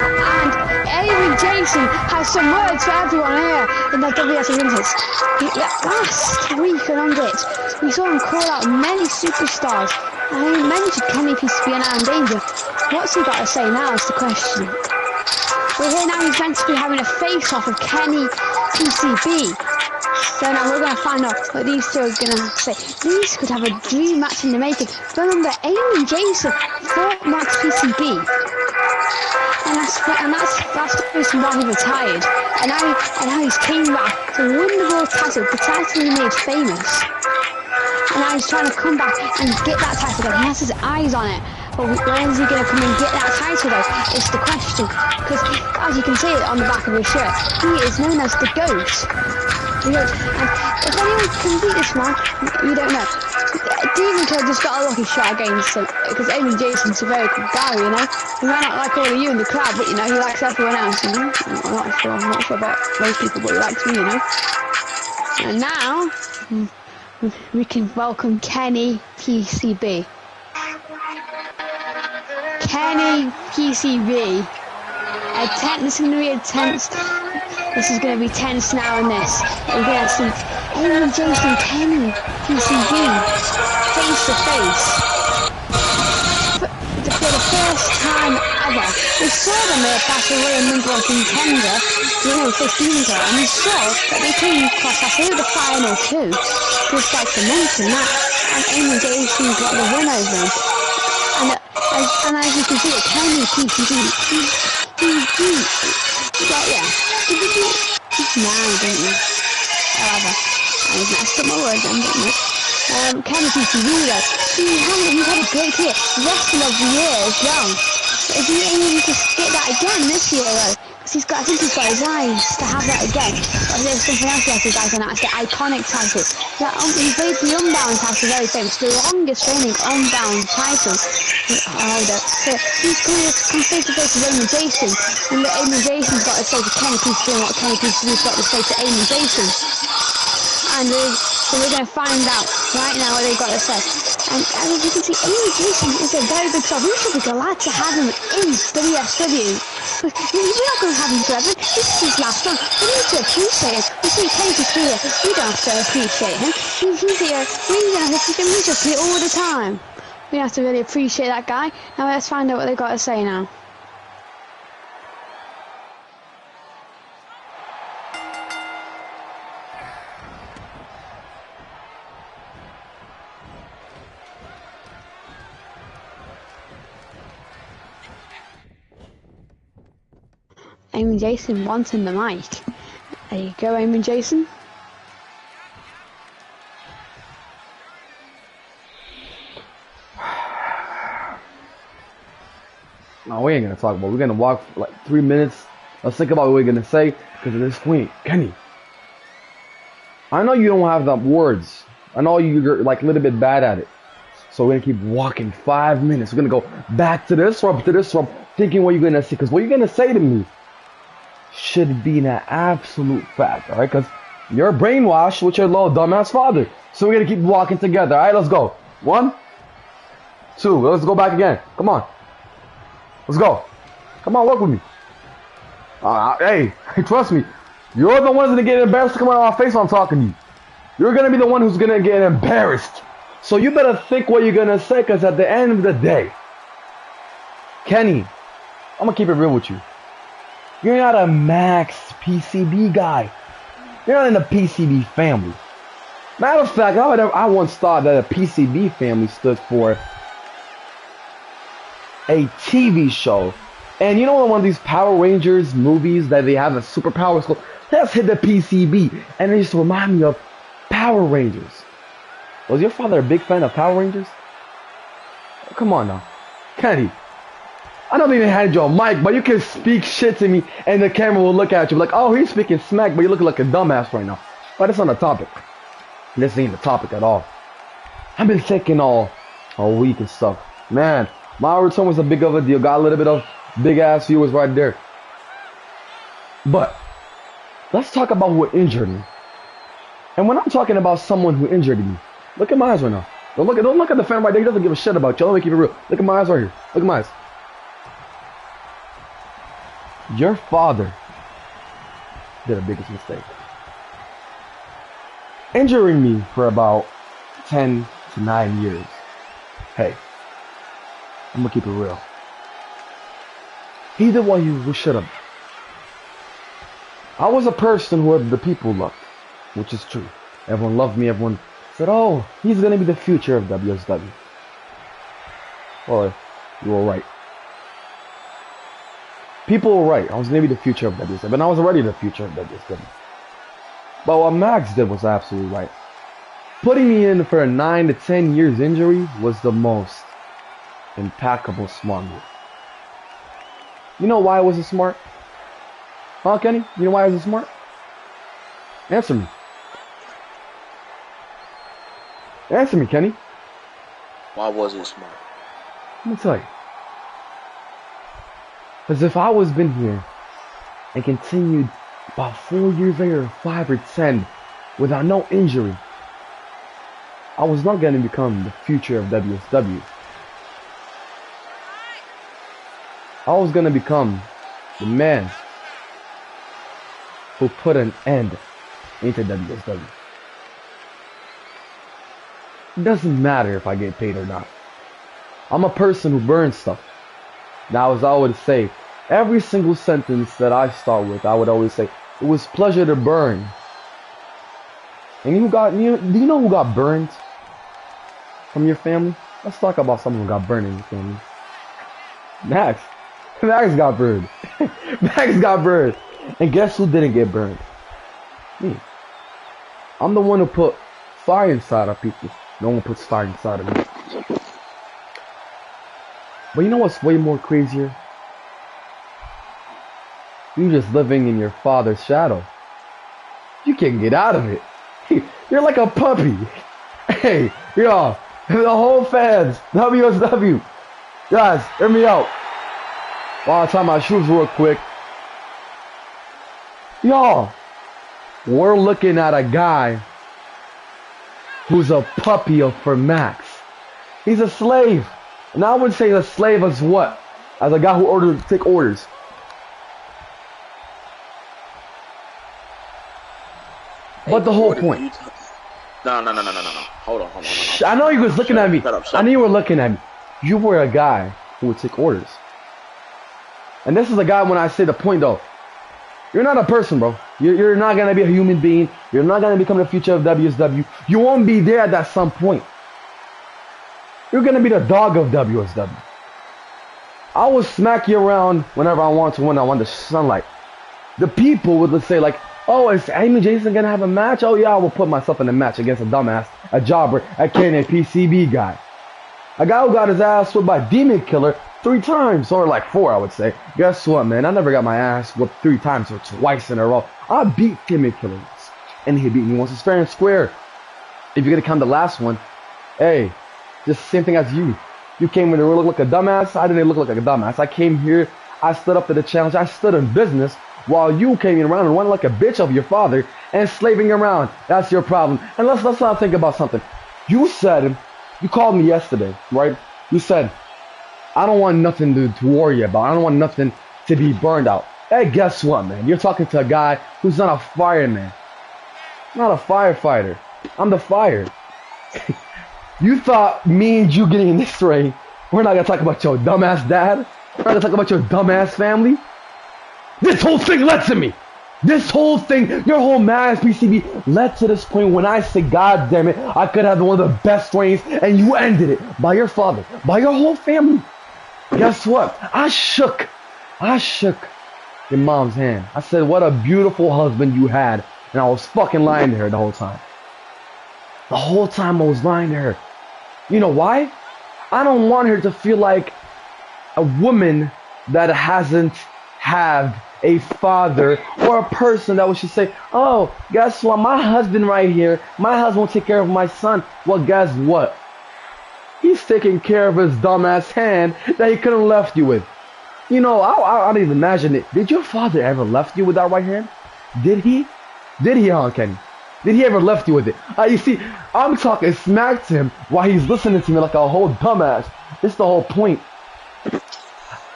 And Ayman Jason has some words for everyone here in the WSW Units. Last week on UNDERHITS, we saw him call out many superstars, and he mentioned Kenny PCB and Aaron Danger. What's he got to say now is the question. We're here now, he's meant to be having a face-off of Kenny PCB. So now we're going to find out what these two are going to have to say. These could have a dream match in the making. Remember, Ayman Jason fought Max PCB. And that's the reason why he retired. And now he's came back to win the world title, the title he made famous. And now he's trying to come back and get that title again. He has his eyes on it. But when is he going to come and get that title though? It's the question. Because as you can see on the back of his shirt, he is known as the GOAT. And if anyone can beat this man, you don't know. Demon Kid just got a lucky shot against him, because Ayman Jason's a very good guy, you know. He might not like all of you in the crowd, but you know, he likes everyone else, you know. I'm not sure about those people, but he likes me, you know. And now, we can welcome Kenny PCB. Kenny PCB. This is going to be a tense. This is going to be tense now in this. We're going to see Ayman Jason, Kenny PCB face to face. For the first time ever. We saw them battle away in #1 contender, you know, 15 ago, and we saw that they came across us over the final too. Just like to mention that. And Ayman Jason got the win over him. And as you can see, Kenny PCB, nah, didn't you? However, I messed up my words then, didn't I? Kenny PCB though, he's had a great career, wrestler of the year as well. Is he aiming to get that again this year though? Because I think he's got his eyes to have that again. Or there's something else he has his eyes on, that's the iconic title. He played the Unbound title, very famous, the longest reigning Unbound title. So he's going to come face to face with Ayman Jason, and Ayman Jason's got to say to Kenny PCB and what Kenny PCB's got to say to Ayman Jason. And so we're going to find out right now what they've got to say. And as you can see, Ayman Jason is a very big star. We should be glad to have him in WSW. We're not going to have him forever. This is his last one. We need to appreciate him. We see Kenny PCB here. We don't have to appreciate him. He's here. We don't have to appreciate him. He's just here all the time. We have to really appreciate that guy. Now let's find out what they've got to say now. Ayman Jason wanting the mic. There you go, Ayman Jason. No, we ain't gonna talk about it. We're gonna walk for like 3 minutes. Let's think about what we're gonna say because of this queen. Kenny, I know you don't have the words. I know you're like a little bit bad at it. So we're gonna keep walking 5 minutes. We're gonna go back to this one, thinking what you're gonna say. Because what you're gonna say to me should be an absolute fact, alright? Because you're brainwashed with your little dumbass father. So we're gonna keep walking together, alright? Let's go. 1, 2, let's go back again. Come on. Let's go. Come on, work with me. Hey, trust me. You're the one's gonna get embarrassed to come out of my face when I'm talking to you. You're gonna be the one who's gonna get embarrassed. So you better think what you're gonna say, because at the end of the day, Kenny, I'm gonna keep it real with you. You're not a Max PCB guy. You're not in the PCB family. Matter of fact, I once thought that a PCB family stood for a TV show. And you know one of these Power Rangers movies that they have a superpowers called, let's hit the PCB. And it used to remind me of Power Rangers. Was your father a big fan of Power Rangers? Oh, come on now. Kenny, I don't even hand you a mic, but you can speak shit to me and the camera will look at you like, oh, he's speaking smack, but you're looking like a dumbass right now. But it's on the topic. This ain't the topic at all. I've been thinking all week and stuff. Man, my return was a big of a deal. Got a little bit of big ass viewers right there. But let's talk about who injured me. And when I'm talking about someone who injured me, look at my eyes right now. Don't look at the fan right there. He doesn't give a shit about you. Let me keep it real. Look at my eyes right here. Look at my eyes. Your father did a biggest mistake. Injuring me for about 10 to 9 years. Hey, I'm gonna keep it real. He did what he should have. I was a person who the people loved, which is true. Everyone loved me. Everyone said, "Oh, he's gonna be the future of WSW." Well, you were right. People were right. I was gonna be the future of WSW, and I was already the future of WSW. But what Max did was absolutely right. Putting me in for a 9 to 10 years injury was the most impeccable smart move. You know why it was a smart? Huh, Kenny? You know why it was a smart? Answer me. Answer me, Kenny. Why was it smart? Let me tell you. Because if I was been here and continued about 4 years later, 5 or 10, without no injury, I was not going to become the future of WSW. I was going to become the man who put an end into WSW. It doesn't matter if I get paid or not. I'm a person who burns stuff. Now, as I would say, every single sentence that I start with, I would always say, "It was pleasure to burn." And do you know who got burned from your family? Let's talk about someone who got burned in your family. Max. Max got burned. Max got burned. And guess who didn't get burned? Me. I'm the one who put fire inside of people. No one puts fire inside of me. But you know what's way more crazier? You just living in your father's shadow. You can't get out of it. You're like a puppy. Hey, yo, the whole fans, WSW. Guys, hear me out. While I tie my shoes real quick. Y'all, we're looking at a guy who's a puppy for Max. He's a slave. And I would say a slave as what? As a guy who take orders. But the whole point. No. Hold on. I know you was looking at me. I knew you were looking at me. You were a guy who would take orders. And this is a guy when I say the point though. You're not a person, bro. You're not going to be a human being. You're not going to become the future of WSW. You won't be there at that some point. You're going to be the dog of WSW. I will smack you around whenever I want to when I want the sunlight. The people would say like, "Oh, is Ayman Jason going to have a match? Oh yeah, I will put myself in a match against a dumbass, a jobber, a PCB guy. A guy who got his ass whipped by Demon Killer 3 times, or like 4, I would say. Guess what, man? I never got my ass whooped 3 times or twice in a row. I beat Demon Killer once, and he beat me once. It's fair and square. If you're going to count the last one, hey, just the same thing as you. You came in to look like a dumbass. I didn't look like a dumbass. I came here. I stood up to the challenge. I stood in business while you came around and went like a bitch of your father and slaving around. That's your problem. And let's not think about something. You said, you called me yesterday, right? You said, "I don't want nothing to worry about. I don't want nothing to be burned out." Hey, guess what, man? You're talking to a guy who's not a fireman. Not a firefighter. I'm the fire. You thought me and you getting in this ring, we're not going to talk about your dumbass dad? We're not going to talk about your dumbass family? This whole thing led to me. This whole thing, your whole mad PCB led to this point when I said, "God damn it, I could have one of the best reigns," and you ended it by your father, by your whole family. Guess what? I shook your mom's hand. I said, "What a beautiful husband you had," and I was fucking lying to her the whole time. The whole time I was lying to her. You know why? I don't want her to feel like a woman that hasn't had a father or a person that would just say, "Oh, guess what? My husband right here, my husband will take care of my son." Well, guess what? He's taking care of his dumbass hand that he could have left you with. You know, I don't even imagine it. Did your father ever left you with that right hand? Did he? Did he, huh, Kenny? Did he ever left you with it? You see, I'm talking smack to him while he's listening to me like a whole dumbass. This is the whole point.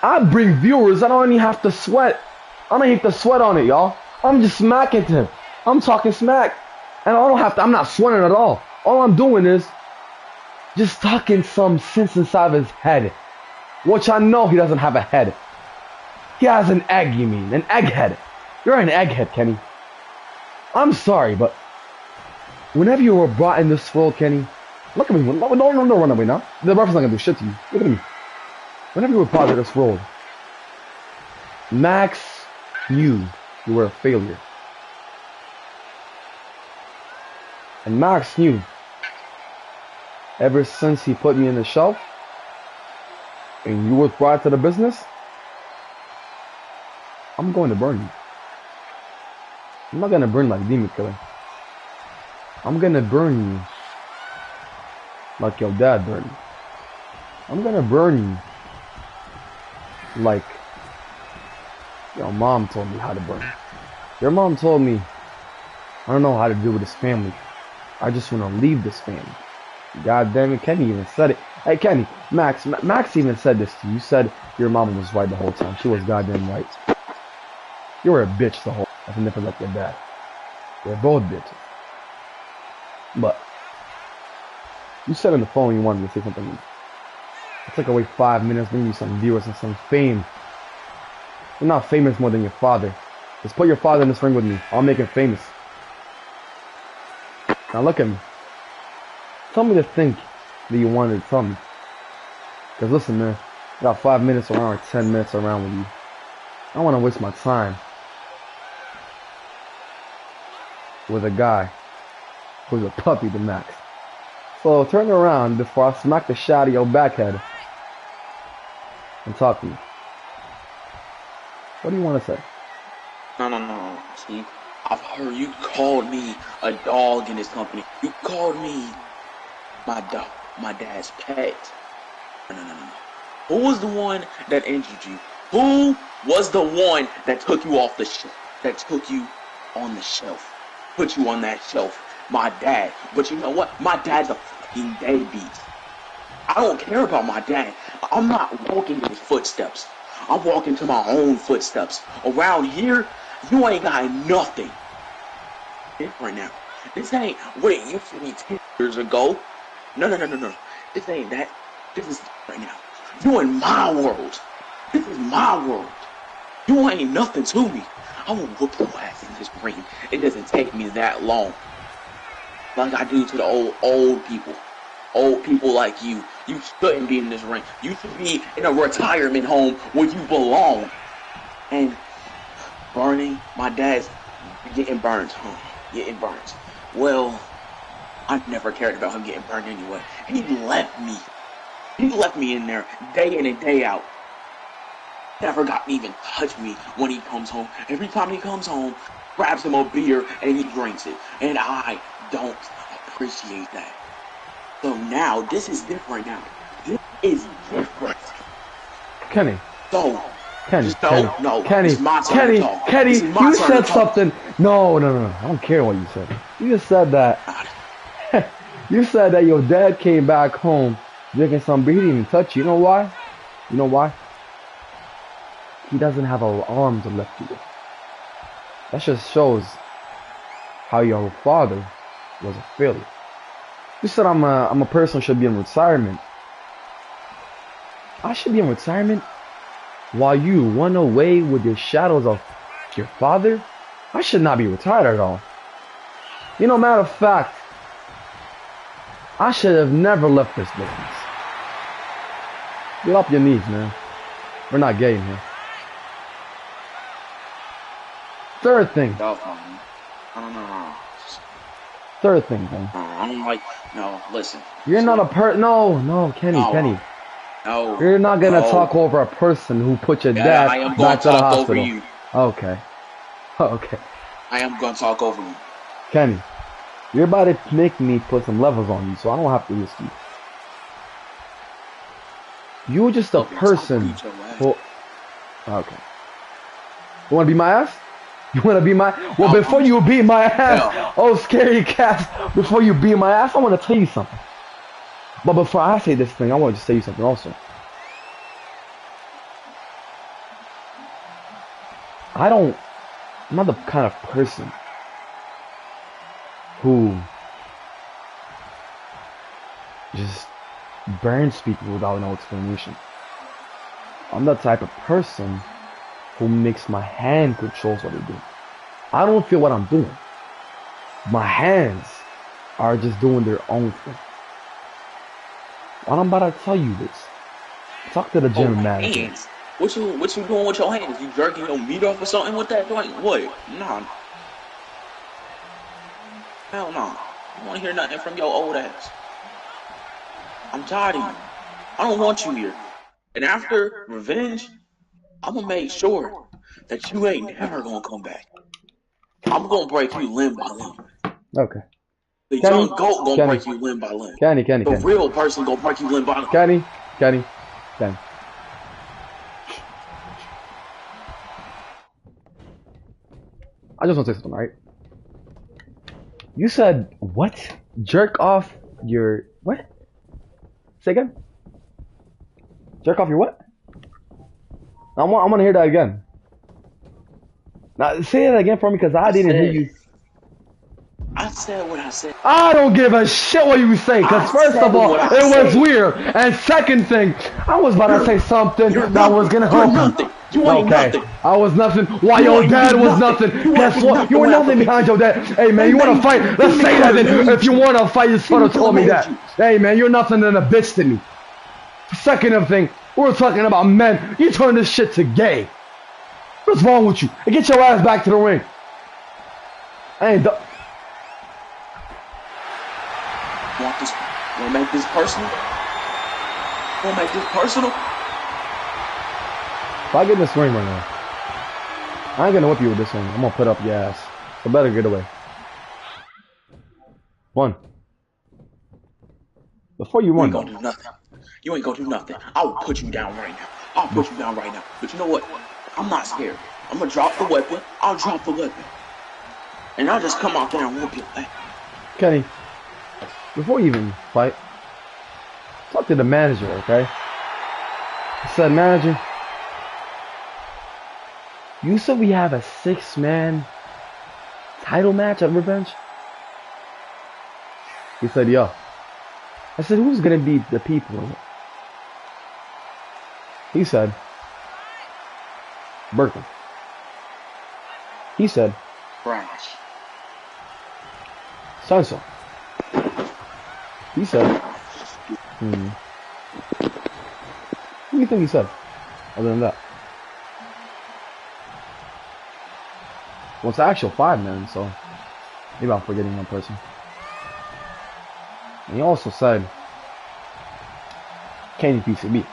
I bring viewers. I don't even have to sweat. I don't heap the sweat on it, y'all. I'm just smacking him. I'm talking smack. And I don't have to, I'm not sweating at all. All I'm doing is just talking some sense inside of his head. Which I know he doesn't have a head. He has an egg, you mean. An egghead. You're an egghead, Kenny. I'm sorry, but whenever you were brought in this world, Kenny, look at me. No, run away now. The reference not gonna do shit to you. Look at me. Whenever you were brought into this world, Max knew you were a failure. And Max knew, ever since he put me in the shelf, and you were brought to the business, I'm going to burn you. I'm not gonna burn like Demon Killer. I'm gonna burn you like your dad burned you. I'm gonna burn you like your mom told me how to burn. Your mom told me, I don't know how to deal with this family. I just want to leave this family. God damn it, Kenny even said it. Hey Kenny, Max even said this to you. You said your mama was right the whole time. She was goddamn right. You were a bitch the whole time. That's nothing like your dad. They're both bitches. But you said on the phone you wanted to say something. It took away 5 minutes, bring you some viewers and some fame. You're not famous more than your father. Just put your father in this ring with me. I'll make him famous. Now look at me. Tell me the thing that you wanted to tell me. Because listen, man. I got 5 minutes around or 10 minutes around with you. I don't want to waste my time with a guy who's a puppy to Max. So turn around before I smack the shit out of your backhead and talk to me. What do you want to say? No. See, I've heard you called me a dog in this company. You called me my dog, my dad's pet. No. Who was the one that injured you? Who was the one that took you off the shelf? That took you on the shelf? Put you on that shelf? My dad. But you know what? My dad's a fucking deadbeat. I don't care about my dad. I'm not walking in his footsteps. I'm walking to my own footsteps. Around here, you ain't got nothing. Different now. This ain't what it used to be 10 years ago. No. This ain't that. This is right now. You in my world. This is my world. You ain't nothing to me. I will whoop your ass in this ring. It doesn't take me that long. Like I do to the old people. Old people like you. You shouldn't be in this ring. You should be in a retirement home where you belong. And burning, my dad's getting burned. Getting burned. Well, I never cared about him getting burned anyway. He left me. He left me in there day in and day out. Never got to even touch me when he comes home. Every time he comes home, grabs him a beer and he drinks it. And I don't appreciate that. So now, this is different now. This is different. Kenny. So, Kenny, just Kenny, no, Kenny, it's my turn Kenny, to talk. Kenny, This is my you turn said to talk. something. No. I don't care what you said. You just said that. You said that your dad came back home drinking some beer. He didn't even touch you. You know why? You know why? He doesn't have an arm to lift you with. That just shows how your father was a failure. You said I'm a person who should be in retirement. I should be in retirement while you run away with your shadows of your father? I should not be retired at all. You know, matter of fact, I should have never left this business. Get off your knees, man. We're not gay in here. Third thing. I don't know. Third thing, man. I'm like, no, listen. You're not a No, Kenny, No. Kenny. No. You're not gonna No. talk over a person who put your Yeah, dad I am going back to to the talk over hospital. you. Okay. Okay. I am going to talk over you. Kenny, you're about to make me put some levels on you, so I don't have to do this to you. You're just a person who... Okay. You wanna be my ass? You wanna be my... Well, before you beat my ass, oh, scary cat, before you beat my ass, I wanna tell you something. But before I say this thing, I want to just tell you something also. I'm not the kind of person who just burns people without no explanation. I'm the type of person who makes my hand controls what they do. I don't feel what I'm doing. My hands are just doing their own thing. I'm about to tell you this. Talk to the gym manager. Hands. What you doing with your hands? You jerking your meat off or something with that joint? What? Nah. Hell no. I don't want to hear nothing from your old ass. I'm tired of you. I don't want you here. And after revenge, I'm gonna make sure that you ain't never gonna come back. I'm gonna break you limb by limb. Okay. The young goat gonna break you limb by limb. Kenny. The real person gonna break you limb by limb. Kenny. I just want to say something, right? You said what? Jerk off your what? Say again. Jerk off your what? I want to hear that again. Now say it again for me, because I didn't hear you. I said what I said. I don't give a shit what you say, because first of all, it was weird. And second thing, I was about to say something that was going to help you. You ain't nothing. I was nothing. Why your dad was nothing. Guess what? You were nothing behind your dad. Hey man, you want to fight? Let's say that then. If you want to fight, you sort of told me that. Hey man, you're nothing than a bitch to me. Second thing, we're talking about men. You turn this shit to gay. What's wrong with you? And get your ass back to the ring. I ain't done. Want to make this personal? Want to make this personal? If I get in this ring right now, I ain't gonna whip you with this ring. I'm gonna put up your ass. So better get away. One. Before you run, you ain't gonna do nothing. You ain't gonna do nothing. I will put you down right now. I'll put you down right now. But you know what? I'm not scared. I'm gonna drop the weapon. I'll drop the weapon. And I'll just come out there and whoop your thing. Kenny, before you even fight, talk to the manager, okay? I said, manager, you said we have a 6-man title match at Revenge? He said, yeah. I said, who's gonna be the people in it? He said, Berkeley. He said, Brash. Sansa. He said, What do you think he said? Other than that. Well, it's the actual 5-man, so maybe I'm forgetting one person. And he also said, can you PCB?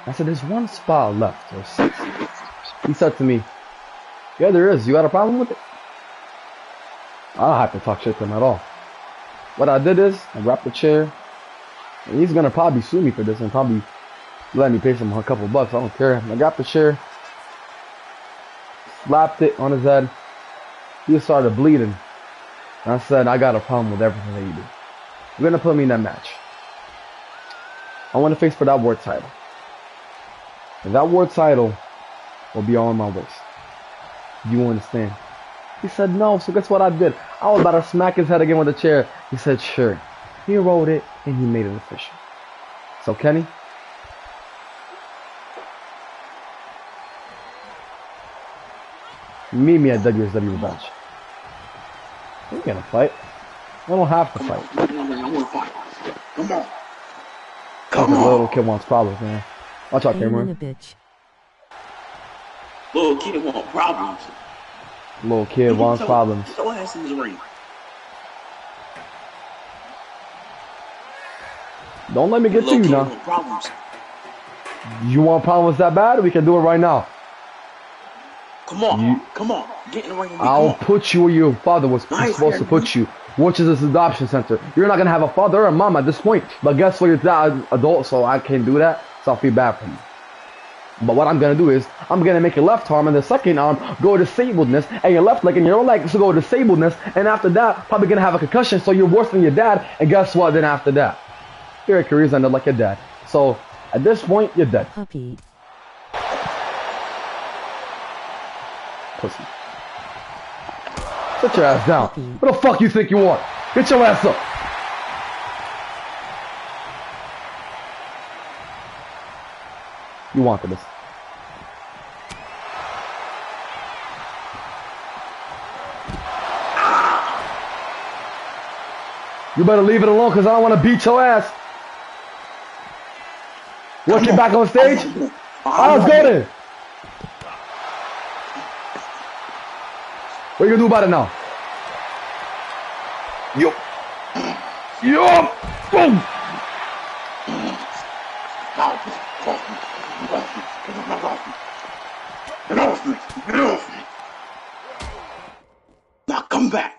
I said, there's one spot left, or 6. He said to me, yeah, there is. You got a problem with it? I don't have to talk shit to him at all. What I did is, I grabbed the chair, and he's gonna probably sue me for this and probably let me pay him a couple bucks. I don't care. I grabbed the chair, slapped it on his head. He started bleeding. And I said, I got a problem with everything that you do. You're gonna put me in that match. I want to face for that world title. And that world title will be on my waist. You understand? He said no, so guess what I did? I was about to smack his head again with a chair. He said sure. He wrote it and he made it official. So Kenny, meet me at WSW Revenge. We're gonna fight. I don't have to fight. I wanna fight. Come on. Come on. Little kid wants problems, man. Watch out, Cameron. Little kid wants problems. Little kid wants problems. Your ass in the ring. Don't let me get to you now. Problems. You want problems that bad? We can do it right now. Come on, come on, get in the ring with me. I'll put you where your father was supposed to put you, which is this adoption center. You're not gonna have a father or a mom at this point, but guess what? You're that adult, so I can't do that. So I'll feel bad for you. But what I'm gonna do is I'm gonna make your left arm and the second arm go disabledness, and your left leg and your leg go disabledness, and after that probably gonna have a concussion, so you're worse than your dad. And guess what? Then after that, your career's ended like your dad. So at this point, you're dead. Puppy. Pussy. Sit your ass down. What the fuck you think you are? Get your ass up. You wanted this. You better leave it alone because I don't want to beat your ass. Let's get back on stage. Let's go then. What are you gonna do about it now? Yup. Yup. Boom. Now come back.